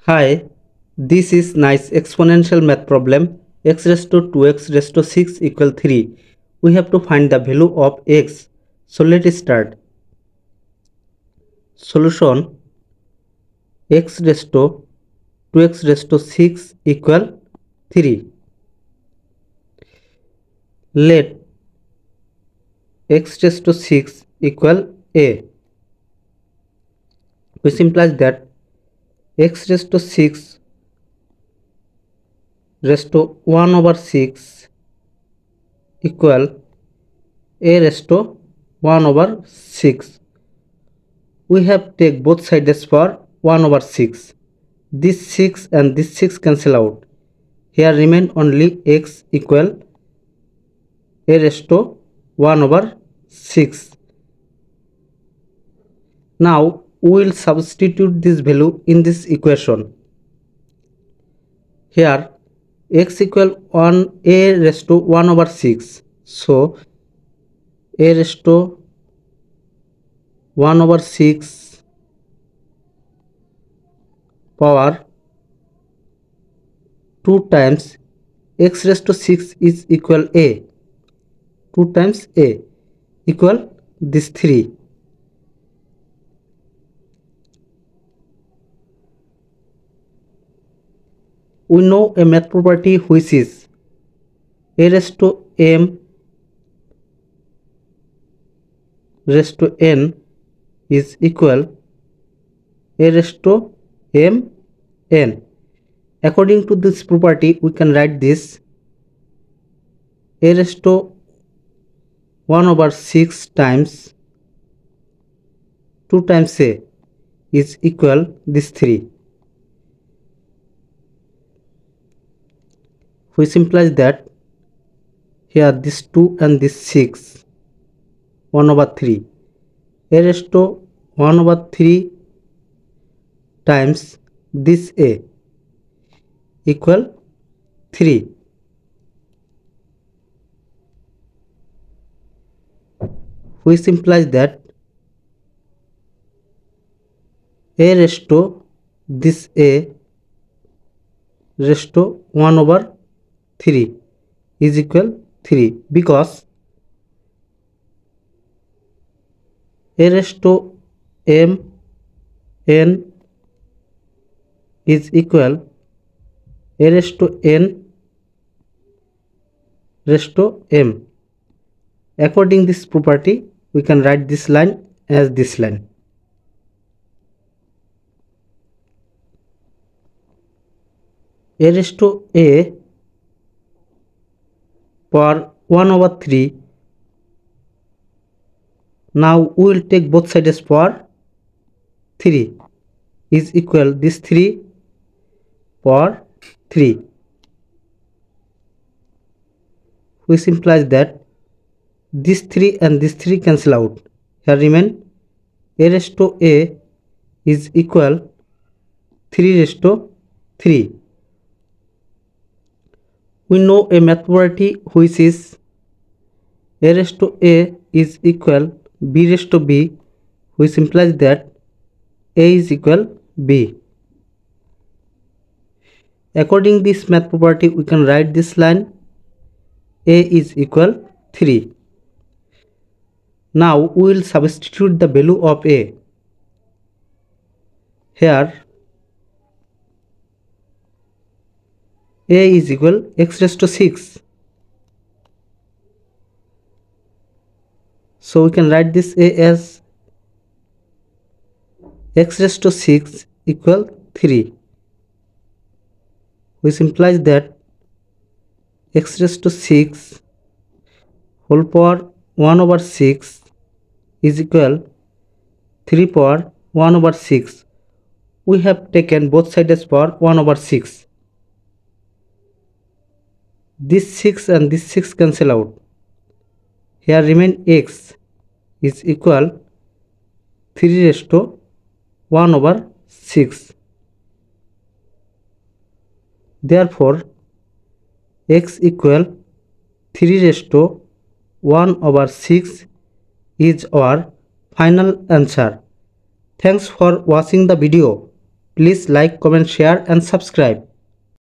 Hi, this is nice exponential math problem x raised to 2x raised to 6 equal 3. We have to find the value of x. So let's start. Solution x raised to 2x raised to 6 equal 3. Let x raised to 6 equal a, which implies that x raised to 6 raised to 1 over 6 equal a raised to 1 over 6. We have take both sides for 1 over 6. This 6 and this 6 cancel out. Here remain only x equal a raised to 1 over 6. Now we will substitute this value in this equation. Here x equal 1 a raised to 1 over 6. So a raised to 1 over 6 power 2 times x raised to 6 is equal a. 2 times a equal this 3. We know a math property which is a raised to m raised to n is equal a raised to m n. According to this property, we can write this a raised to 1 over 6 times 2 times a is equal this 3, which implies that here this 2 and this 6 1 over 3 a raised to 1 over 3 times this a equal 3, which implies that a raised to this a raised to 1 over 3 is equal 3, because a raised to m n is equal a raised to n raised to m. According this property, we can write this line as this line. A raised to a power 1 over 3. Now we will take both sides for 3 is equal this 3 power 3, which implies that this 3 and this 3 cancel out. Here remain a raised to a is equal 3 raised to 3. We know a math property which is a raised to a is equal b raised to b, which implies that a is equal b. According this math property, we can write this line a is equal 3. Now we will substitute the value of a. Here a is equal x raised to 6. So we can write this a as x raised to 6 equal 3, which implies that x raised to 6 whole power 1 over 6 is equal 3 power 1 over 6. We have taken both sides for 1 over 6. This 6 and this 6 cancel out. Here remain x is equal 3 raised to 1 over 6. Therefore, x equal 3 raised to 1 over 6 is our final answer. Thanks for watching the video. Please like, comment, share and subscribe.